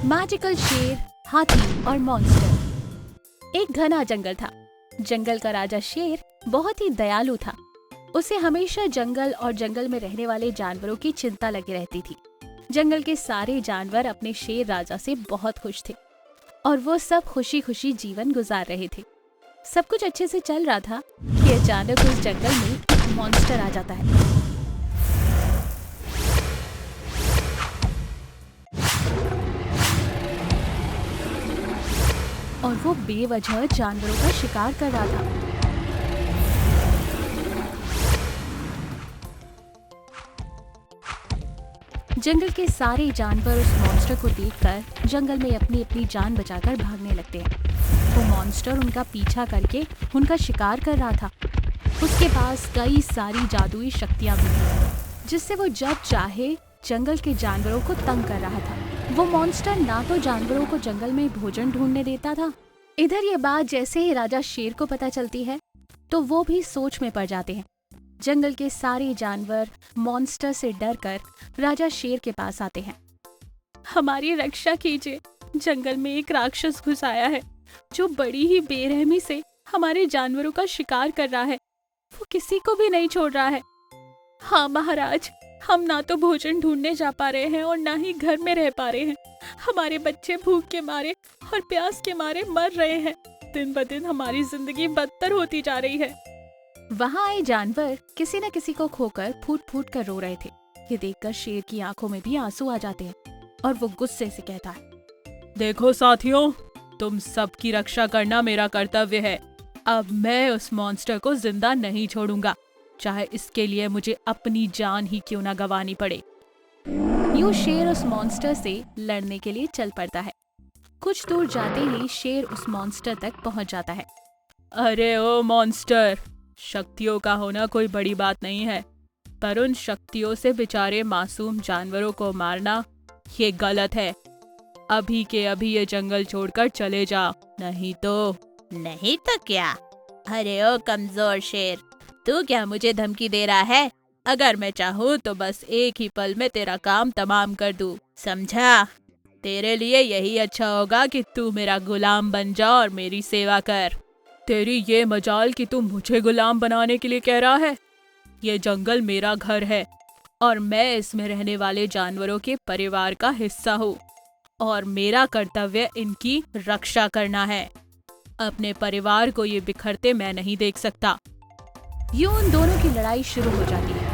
Magical शेर, हाथी और मॉन्स्टर। एक घना जंगल था। जंगल का राजा शेर बहुत ही दयालु था। उसे हमेशा जंगल और जंगल में रहने वाले जानवरों की चिंता लगी रहती थी। जंगल के सारे जानवर अपने शेर राजा से बहुत खुश थे और वो सब खुशी खुशी जीवन गुजार रहे थे। सब कुछ अच्छे से चल रहा था कि अचानक उस जंगल में एक मॉन्स्टर आ जाता है। और वो बेवजह जानवरों का शिकार कर रहा था। जंगल के सारे जानवर उस मॉन्स्टर को देखकर जंगल में अपनी अपनी जान बचाकर भागने लगते हैं। वो मॉन्स्टर उनका पीछा करके उनका शिकार कर रहा था। उसके पास कई सारी जादुई शक्तियां भी थी, जिससे वो जब चाहे जंगल के जानवरों को तंग कर रहा था। वो मॉन्स्टर ना तो जानवरों को जंगल में भोजन ढूंढने देता था। इधर ये बात जैसे ही राजा शेर को पता चलती है तो वो भी सोच में पड़ जाते हैं। जंगल के सारे जानवर मॉन्स्टर से डरकर राजा शेर के पास आते हैं। हमारी रक्षा कीजिए, जंगल में एक राक्षस घुस आया है जो बड़ी ही बेरहमी से हमारे जानवरों का शिकार कर रहा है। वो किसी को भी नहीं छोड़ रहा है। हाँ महाराज, हम ना तो भोजन ढूंढने जा पा रहे हैं और ना ही घर में रह पा रहे हैं। हमारे बच्चे भूख के मारे और प्यास के मारे मर रहे हैं। दिन ब दिन हमारी जिंदगी बदतर होती जा रही है। वहाँ आए जानवर किसी न किसी को खोकर फूट फूट कर रो रहे थे। ये देखकर शेर की आंखों में भी आंसू आ जाते हैं और वो गुस्से से कहता है, देखो साथियों, तुम सबकी रक्षा करना मेरा कर्तव्य है। अब मैं उस मॉन्स्टर को जिंदा नहीं छोड़ूंगा, चाहे इसके लिए मुझे अपनी जान ही क्यों ना गंवानी पड़े। यूं शेर उस मॉन्स्टर से लड़ने के लिए चल पड़ता है। कुछ दूर जाते ही शेर उस मॉन्स्टर तक पहुंच जाता है। अरे ओ मॉन्स्टर, शक्तियों का होना कोई बड़ी बात नहीं है, पर उन शक्तियों से बेचारे मासूम जानवरों को मारना ये गलत है। अभी के अभी ये जंगल छोड़कर चले जा, नहीं तो क्या? अरे ओ कमजोर शेर, तू क्या मुझे धमकी दे रहा है? अगर मैं चाहूँ तो बस एक ही पल में तेरा काम तमाम कर दूँ, समझा? तेरे लिए यही अच्छा होगा कि तू मेरा गुलाम बन जा और मेरी सेवा कर। तेरी ये मजाल कि तू मुझे गुलाम बनाने के लिए कह रहा है। ये जंगल मेरा घर है और मैं इसमें रहने वाले जानवरों के परिवार का हिस्सा हूँ और मेरा कर्तव्य इनकी रक्षा करना है। अपने परिवार को ये बिखरते मैं नहीं देख सकता। यूं उन दोनों की लड़ाई शुरू हो जाती है।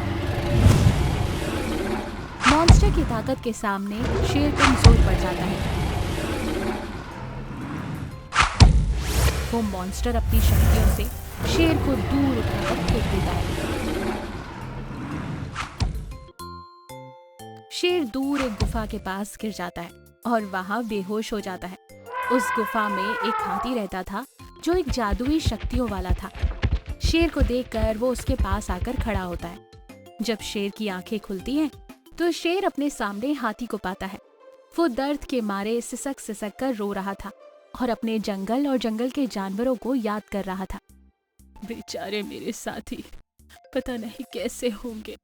मॉन्स्टर की ताकत के सामने शेर कमजोर पड़ जाता है। वो मॉन्स्टर अपनी शक्तियों से शेर को दूर उठाकर फेंक देता है। शेर दूर एक गुफा के पास गिर जाता है और वहां बेहोश हो जाता है। उस गुफा में एक हाथी रहता था जो एक जादुई शक्तियों वाला था। शेर को देखकर वो उसके पास आकर खड़ा होता है। जब शेर की आंखें खुलती हैं तो शेर अपने सामने हाथी को पाता है। वो दर्द के मारे सिसक सिसक कर रो रहा था और अपने जंगल और जंगल के जानवरों को याद कर रहा था। बेचारे मेरे साथी, पता नहीं कैसे होंगे।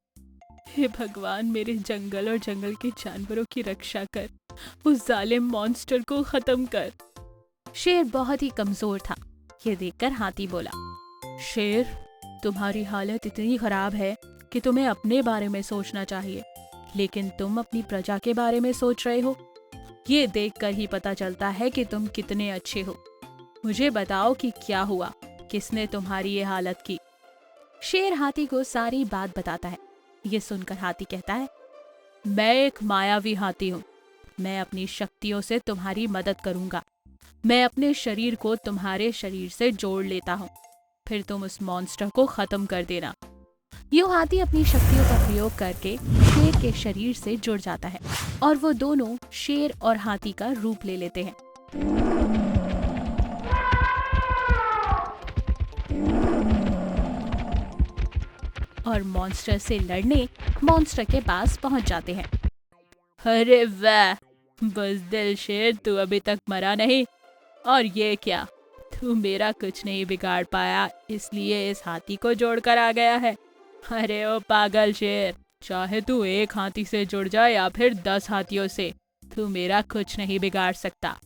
हे भगवान, मेरे जंगल और जंगल के जानवरों की रक्षा कर, उस जालिम मॉन्स्टर को खत्म कर। शेर बहुत ही कमजोर था। ये देखकर हाथी बोला, शेर, तुम्हारी हालत इतनी खराब है कि तुम्हें अपने बारे में सोचना चाहिए, लेकिन तुम अपनी प्रजा के बारे में सोच रहे हो। ये देखकर ही पता चलता है कि तुम कितने अच्छे हो। मुझे बताओ कि क्या हुआ, किसने तुम्हारी ये हालत की? शेर हाथी को सारी बात बताता है। ये सुनकर हाथी कहता है, मैं एक मायावी हाथी हूँ। मैं अपनी शक्तियों से तुम्हारी मदद करूंगा। मैं अपने शरीर को तुम्हारे शरीर से जोड़ लेता हूँ, फिर तुम उस मॉन्स्टर को खत्म कर देना। यूं हाथी अपनी शक्तियों का प्रयोग करके शेर के शरीर से जुड़ जाता है और वो दोनों शेर और हाथी का रूप ले लेते हैं। और मॉन्स्टर से लड़ने मॉन्स्टर के पास पहुंच जाते हैं। अरे वाह, बुज़दिल शेर, तू अभी तक मरा नहीं। और ये क्या, तू मेरा कुछ नहीं बिगाड़ पाया, इसलिए इस हाथी को जोड़कर आ गया है। अरे ओ पागल शेर, चाहे तू एक हाथी से जुड़ जा या फिर 10 हाथियों से, तू मेरा कुछ नहीं बिगाड़ सकता।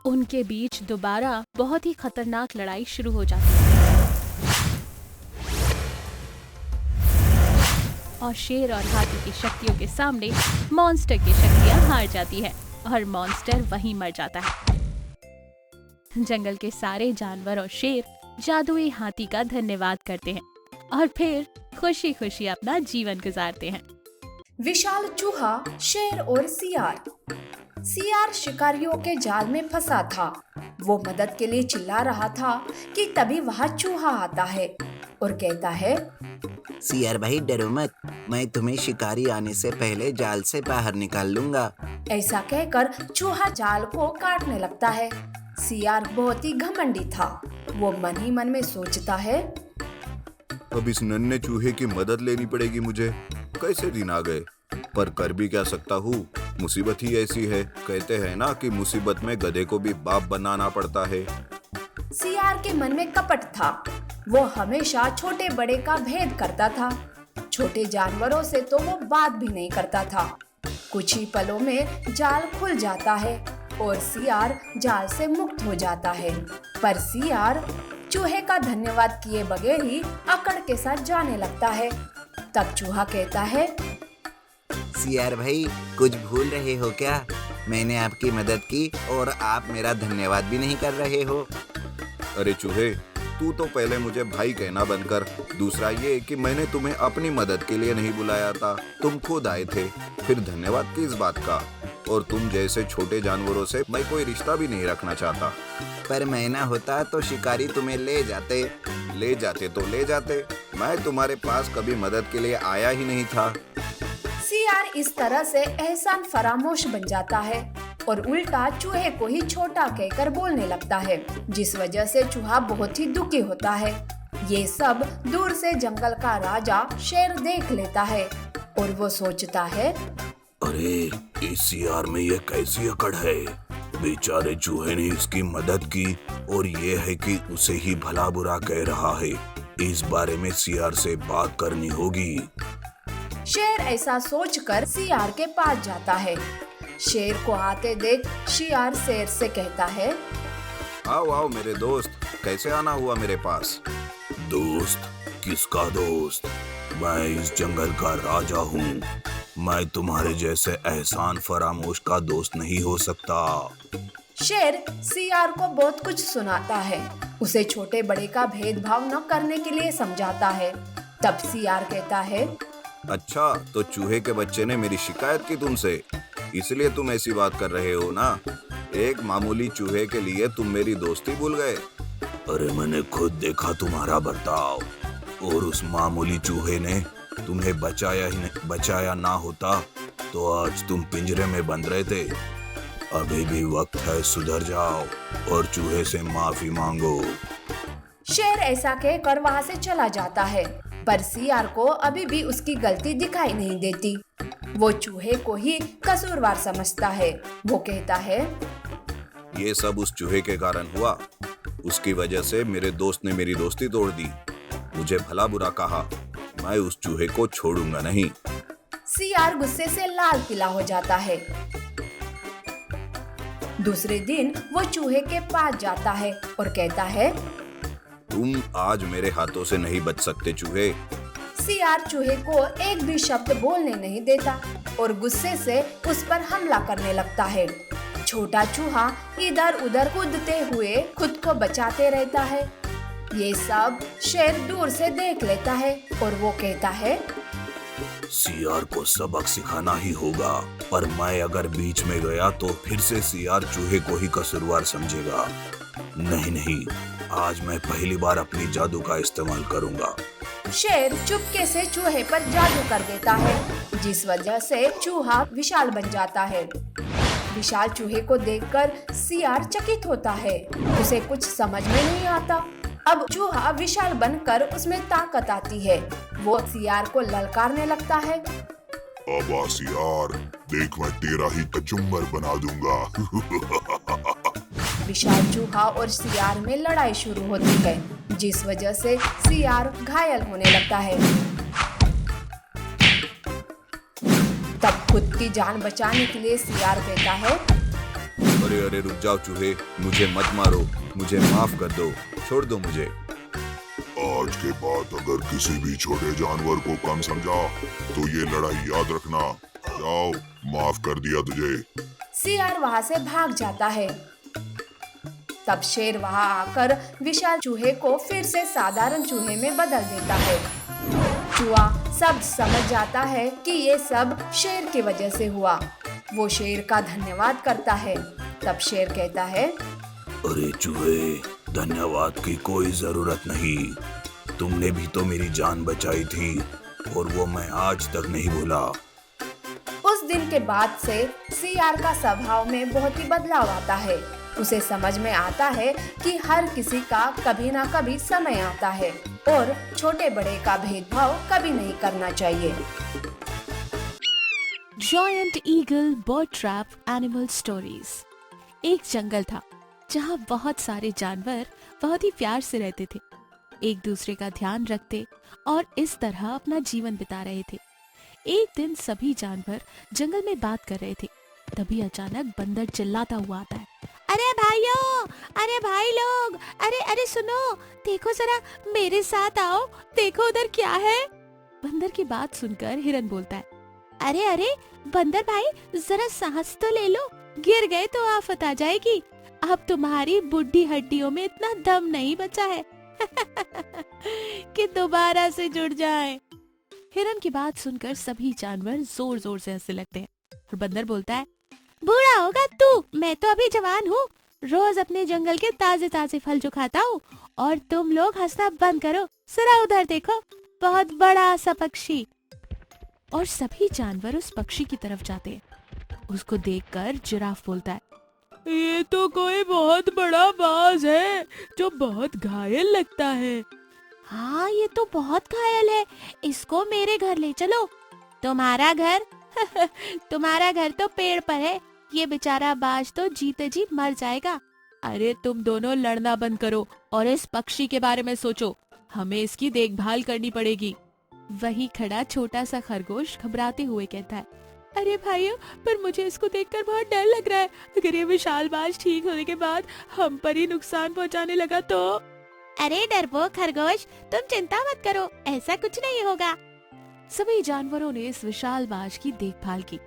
उनके बीच दोबारा बहुत ही खतरनाक लड़ाई शुरू हो जाती है और शेर और हाथी की शक्तियों के सामने मॉन्स्टर की शक्तियां हार जाती है और मॉन्स्टर वहीं मर जाता है। जंगल के सारे जानवर और शेर जादुई हाथी का धन्यवाद करते हैं और फिर खुशी खुशी अपना जीवन गुजारते हैं। विशाल चूहा, शेर और सियार। सियार शिकारियों के जाल में फंसा था। वो मदद के लिए चिल्ला रहा था कि तभी वहाँ चूहा आता है और कहता है, सियार भाई डरो मत, मैं तुम्हें शिकारी आने से पहले जाल से बाहर निकाल लूंगा। ऐसा कहकर चूहा जाल को काटने लगता है। सियार बहुत ही घमंडी था। वो मन ही मन में सोचता है, अब इस नन्हे चूहे की मदद लेनी पड़ेगी मुझे। कैसे दिन आ गए, पर कर भी क्या सकता हूँ, मुसीबत ही ऐसी है। कहते हैं ना कि मुसीबत में गधे को भी बाप बनाना पड़ता है। सियार के मन में कपट था। वो हमेशा छोटे बड़े का भेद करता था। छोटे जानवरों से तो वो बात भी नहीं करता था। कुछ ही पलों में जाल खुल जाता है और सियार जाल से मुक्त हो जाता है। पर सियार चूहे का धन्यवाद किए बगैर ही अकड़ के साथ जाने लगता है। तब चूहा कहता है, सियार भाई कुछ भूल रहे हो क्या? मैंने आपकी मदद की और आप मेरा धन्यवाद भी नहीं कर रहे हो। अरे चूहे, तू तो पहले मुझे भाई कहना बंद कर। दूसरा ये कि मैंने तुम्हें अपनी मदद के लिए नहीं बुलाया था, तुम खुद आए थे। फिर धन्यवाद किस बात का? और तुम जैसे छोटे जानवरों से मैं कोई रिश्ता भी नहीं रखना चाहता। पर मैं ना होता तो शिकारी तुम्हें ले जाते। ले जाते तो ले जाते, मैं तुम्हारे पास कभी मदद के लिए आया ही नहीं था। सियार इस तरह से एहसान फरामोश बन जाता है और उल्टा चूहे को ही छोटा कहकर बोलने लगता है, जिस वजह से चूहा बहुत ही दुखी होता है। ये सब दूर से जंगल का राजा शेर देख लेता है और वो सोचता है, अरे इस सियार में ये कैसी अकड़ है। बेचारे चूहे ने इसकी मदद की और ये है कि उसे ही भला बुरा कह रहा है। इस बारे में सियार से बात करनी होगी। शेर ऐसा सोचकर सियार के पास जाता है। शेर को आते देख सियार शेर से कहता है, आओ आओ मेरे दोस्त, कैसे आना हुआ मेरे पास? दोस्त? किसका दोस्त? मैं इस जंगल का राजा हूँ। मैं तुम्हारे जैसे एहसान फरामोश का दोस्त नहीं हो सकता। शेर सियार को बहुत कुछ सुनाता है। उसे छोटे बड़े का भेदभाव न करने के लिए समझाता है। तब सियार कहता है, अच्छा तो चूहे के बच्चे ने मेरी शिकायत की तुमसे, इसलिए तुम ऐसी बात कर रहे हो ना? एक मामूली चूहे के लिए तुम मेरी दोस्ती भूल गए? अरे मैंने खुद देखा तुम्हारा बर्ताव, और उस मामूली चूहे ने तुम्हें बचाया ना होता तो आज तुम पिंजरे में बंद रहे थे। अभी भी वक्त है, सुधर जाओ और चूहे से माफी मांगो। शेर ऐसा कहकर वहाँ से चला जाता है, पर सियार को अभी भी उसकी गलती दिखाई नहीं देती। वो चूहे को ही कसूरवार समझता है। वो कहता है, ये सब उस चूहे के कारण हुआ। उसकी वजह से मेरे दोस्त ने मेरी दोस्ती तोड़ दी, मुझे भला बुरा कहा। मैं उस चूहे को छोड़ूंगा नहीं। सियार गुस्से से लाल पीला हो जाता है। दूसरे दिन वो चूहे के पास जाता है और कहता है, तुम आज मेरे हाथों से नहीं बच सकते चूहे। सियार चूहे को एक भी शब्द बोलने नहीं देता और गुस्से से उस पर हमला करने लगता है। छोटा चूहा इधर उधर कूदते हुए खुद को बचाते रहता है। ये सब शेर दूर से देख लेता है और वो कहता है, सियार को सबक सिखाना ही होगा, पर मैं अगर बीच में गया तो फिर से सियार चूहे को ही कसूरवार समझेगा। नहीं, आज मैं पहली बार अपनी जादू का इस्तेमाल करूंगा। शेर चुपके से चूहे पर जादू कर देता है, जिस वजह से चूहा विशाल बन जाता है। विशाल चूहे को देखकर सियार चकित होता है। उसे कुछ समझ में नहीं आता। अब चूहा विशाल बनकर उसमें ताकत आती है। वो सियार को ललकारने लगता है, अब आ सियार, देख मैं तेरा ही कचुम्बर बना दूंगा। विशाल चूहा और सियार में लड़ाई शुरू होती है, जिस वजह से सियार घायल होने लगता है। तब खुद की जान बचाने के लिए सियार कहता है, अरे अरे रुक जाओ चूहे, मुझे मत मारो, मुझे माफ कर दो, छोड़ दो मुझे। आज के बाद अगर किसी भी छोटे जानवर को कम समझा तो ये लड़ाई याद रखना। जाओ, माफ कर दिया तुझे। सियार वहां से भाग जाता है। तब शेर वहां आकर विशाल चूहे को फिर से साधारण चूहे में बदल देता है। चूहा सब समझ जाता है कि ये सब शेर की वजह से हुआ। वो शेर का धन्यवाद करता है। तब शेर कहता है, अरे चूहे, धन्यवाद की कोई जरूरत नहीं, तुमने भी तो मेरी जान बचाई थी और वो मैं आज तक नहीं भूला। उस दिन के बाद से सियार का स्वभाव में बहुत ही बदलाव आता है। उसे समझ में आता है कि हर किसी का कभी ना कभी समय आता है और छोटे बड़े का भेदभाव कभी नहीं करना चाहिए। Joint eagle bird trap animal stories. एक जंगल था जहाँ बहुत सारे जानवर बहुत ही प्यार से रहते थे, एक दूसरे का ध्यान रखते और इस तरह अपना जीवन बिता रहे थे। एक दिन सभी जानवर जंगल में बात कर रहे थे। तभी अचानक बंदर चिल्लाता हुआ आता है, अरे भाइयों, अरे भाई लोग, अरे अरे सुनो, देखो जरा मेरे साथ आओ, देखो उधर क्या है। बंदर की बात सुनकर हिरन बोलता है, अरे अरे बंदर भाई, जरा सांस तो ले लो, गिर गए तो आफत आ जाएगी। अब तुम्हारी बुढ़ी हड्डियों में इतना दम नहीं बचा है कि दोबारा से जुड़ जाएं। हिरन की बात सुनकर सभी जानवर जोर जोर से हंसने लगते हैं और बंदर बोलता है, बूढ़ा होगा तू, मैं तो अभी जवान हूँ, रोज अपने जंगल के ताजे ताजे फल जो खाता हूँ, और तुम लोग हंसना बंद करो, जरा उधर देखो, बहुत बड़ा सा पक्षी। और सभी जानवर उस पक्षी की तरफ जाते हैं। उसको देखकर जिराफ बोलता है, ये तो कोई बहुत बड़ा बाज है जो बहुत घायल लगता है। हाँ ये तो बहुत घायल है, इसको मेरे घर ले चलो। तुम्हारा घर तुम्हारा घर तो पेड़ पर है, ये बेचारा बाज तो जीते जी मर जाएगा। अरे तुम दोनों लड़ना बंद करो और इस पक्षी के बारे में सोचो, हमें इसकी देखभाल करनी पड़ेगी। वही खड़ा छोटा सा खरगोश घबराते हुए कहता है, अरे भाइयों, पर मुझे इसको देखकर बहुत डर लग रहा है, अगर ये विशाल बाज ठीक होने के बाद हम पर ही नुकसान पहुंचाने लगा तो। अरे डरपोक खरगोश, तुम चिंता मत करो, ऐसा कुछ नहीं होगा। सभी जानवरों ने इस विशाल बाज की देखभाल की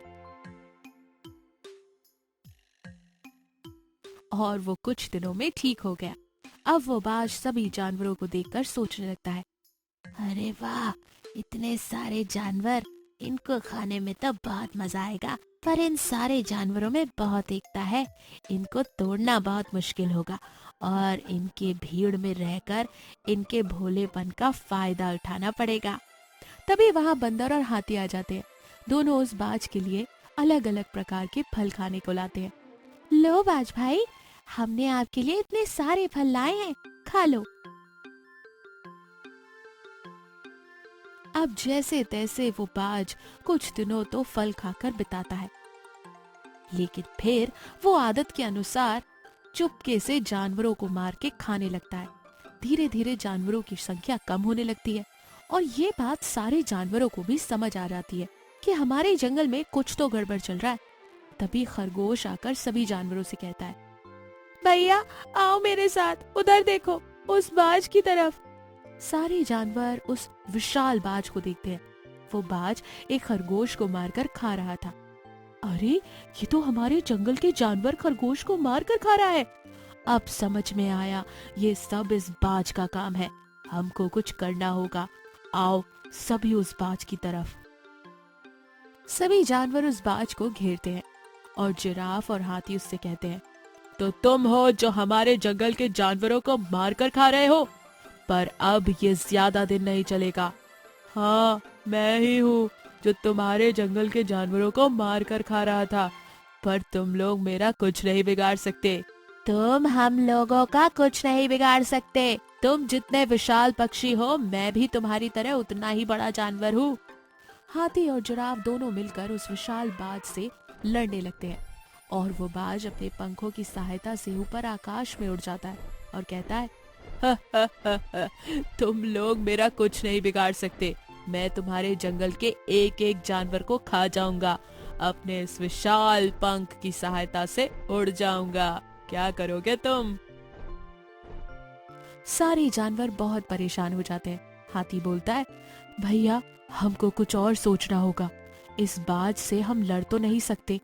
और वो कुछ दिनों में ठीक हो गया। अब वो बाज सभी जानवरों को देखकर सोचने लगता है, अरे वाह, इतने सारे जानवर, इनको खाने में तो बहुत मजा आएगा, पर इन सारे जानवरों में बहुत एकता है, इनको तोड़ना बहुत मुश्किल होगा और इनके भीड़ में रहकर इनके भोलेपन का फायदा उठाना पड़ेगा। तभी वहाँ बंदर और हाथी आ जाते हैं। दोनों उस बाज के लिए अलग अलग प्रकार के फल खाने को लाते हैं। लो बाज भाई, हमने आपके लिए इतने सारे फल लाए हैं, खा लो। अब जैसे तैसे वो बाज कुछ दिनों तो फल खाकर बिताता है, लेकिन फिर वो आदत के अनुसार चुपके से जानवरों को मार के खाने लगता है। धीरे धीरे जानवरों की संख्या कम होने लगती है और ये बात सारे जानवरों को भी समझ आ जाती है कि हमारे जंगल में कुछ तो गड़बड़ चल रहा है। तभी खरगोश आकर सभी जानवरों से कहता है, भैया आओ मेरे साथ, उधर देखो, उस बाज की तरफ। सारे जानवर उस विशाल बाज को देखते हैं। वो बाज एक खरगोश को मारकर खा रहा था। अरे ये तो हमारे जंगल के जानवर खरगोश को मारकर खा रहा है। अब समझ में आया, ये सब इस बाज का काम है, हमको कुछ करना होगा। आओ सभी उस बाज की तरफ। सभी जानवर उस बाज को घेरते हैं और जिराफ और हाथी उससे कहते हैं, तो तुम हो जो हमारे जंगल के जानवरों को मारकर खा रहे हो, पर अब ये ज्यादा दिन नहीं चलेगा। हाँ, मैं ही हूँ जो तुम्हारे जंगल के जानवरों को मारकर खा रहा था, पर तुम लोग मेरा कुछ नहीं बिगाड़ सकते। तुम हम लोगों का कुछ नहीं बिगाड़ सकते। तुम जितने विशाल पक्षी हो, मैं भी तुम्हारी तरह उतना ही बड़ा जानवर हूँ। हाथी और जिराफ दोनों मिलकर उस विशाल बाज से लड़ने लगते हैं और वो बाज अपने पंखों की सहायता से ऊपर आकाश में उड़ जाता है और कहता है, तुम लोग मेरा कुछ नहीं बिगाड़ सकते। मैं तुम्हारे जंगल के एक एक जानवर को खा जाऊंगा अपने इस विशाल पंख की सहायता से उड़ जाऊंगा। क्या करोगे तुम? सारे जानवर बहुत परेशान हो जाते हैं। हाथी बोलता है, भैया हमको कुछ और सोचना होगा। इस बाज से हम लड़ तो नहीं सकते,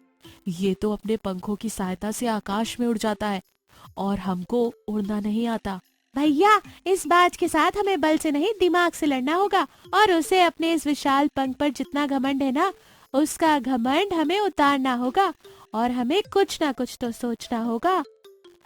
ये तो अपने पंखों की सहायता से आकाश में उड़ जाता है और हमको उड़ना नहीं आता। भैया इस बाज के साथ हमें बल से नहीं दिमाग से लड़ना होगा और उसे अपने इस विशाल पंख पर जितना घमंड है ना, उसका घमंड हमें उतारना होगा और हमें कुछ ना कुछ तो सोचना होगा।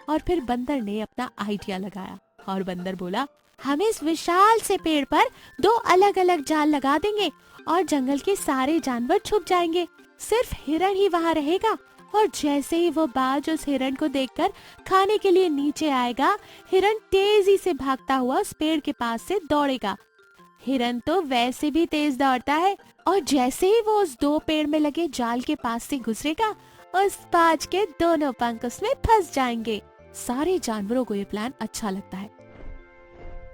और फिर बंदर ने अपना आइडिया लगाया और बंदर बोला, हम इस विशाल से पेड़ पर 2 अलग अलग जाल लगा देंगे और जंगल के सारे जानवर छुप जाएंगे, सिर्फ हिरण ही वहाँ रहेगा। और जैसे ही वो बाज उस हिरण को देखकर खाने के लिए नीचे आएगा, हिरण तेजी से भागता हुआ उस पेड़ के पास से दौड़ेगा। हिरण तो वैसे भी तेज दौड़ता है और जैसे ही वो उस 2 पेड़ में लगे जाल के पास से गुजरेगा, उस बाज के दोनों पंख उसमें फंस जाएंगे। सारे जानवरों को ये प्लान अच्छा लगता है।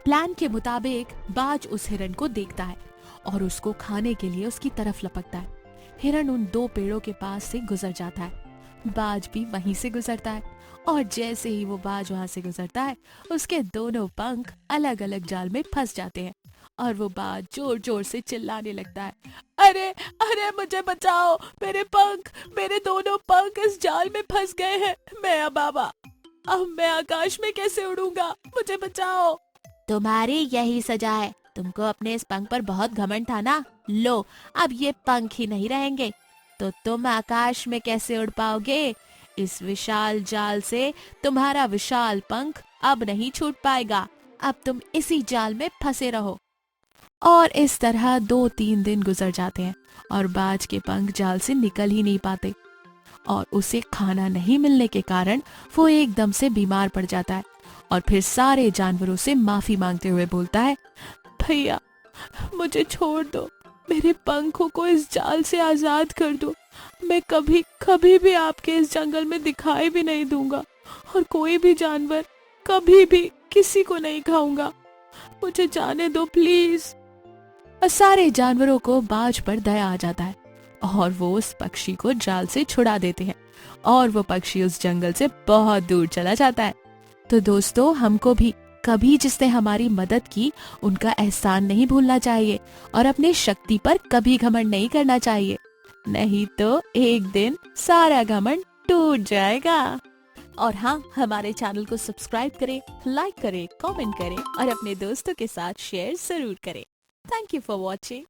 प्लान के मुताबिक बाज उस हिरण को देखता है और उसको खाने के लिए उसकी तरफ लपकता है। हिरण उन 2 पेड़ों के पास से गुजर जाता है, बाज भी वहीं से गुजरता है और जैसे ही वो बाज वहां से गुजरता है, उसके दोनों पंख अलग अलग जाल में फंस जाते हैं और वो बाज जोर जोर से चिल्लाने लगता है, अरे अरे मुझे बचाओ, मेरे पंख, मेरे दोनों पंख इस जाल में फंस गए हैं। अब मैं आकाश में कैसे उड़ूंगा? मुझे बचाओ। तुम्हारी यही सजा है, तुमको अपने इस पंख पर बहुत घमंड था ना, लो अब ये पंख ही नहीं रहेंगे तो तुम आकाश में कैसे उड़ पाओगे? इस विशाल जाल से तुम्हारा विशाल पंख अब नहीं छूट पाएगा, अब तुम इसी जाल में फंसे रहो। और इस तरह 2-3 दिन गुजर जाते हैं और बाज के पंख जाल से निकल ही नहीं पाते और उसे खाना नहीं मिलने के कारण वो एकदम से बीमार पड़ जाता है और फिर सारे जानवरों से माफी मांगते हुए बोलता है, भैया मुझे छोड़ दो, मेरे पंखों को इस जाल से आजाद कर दो। मैं कभी भी आपके इस जंगल में दिखाई भी नहीं दूंगा और कोई भी जानवर कभी भी किसी को नहीं खाऊंगा। मुझे जाने दो प्लीज। और सारे जानवरों को बाज पर दया आ जाता है और वो उस पक्षी को जाल से छुड़ा देते हैं और वो पक्षी उस जंगल से बहुत दूर चला जाता है। तो दोस्तों, हमको भी कभी जिसने हमारी मदद की उनका एहसान नहीं भूलना चाहिए और अपने शक्ति पर कभी घमंड नहीं करना चाहिए, नहीं तो एक दिन सारा घमंड टूट जाएगा। और हाँ, हमारे चैनल को सब्सक्राइब करें, लाइक करें, कमेंट करें और अपने दोस्तों के साथ शेयर जरूर करें। Thank you for watching.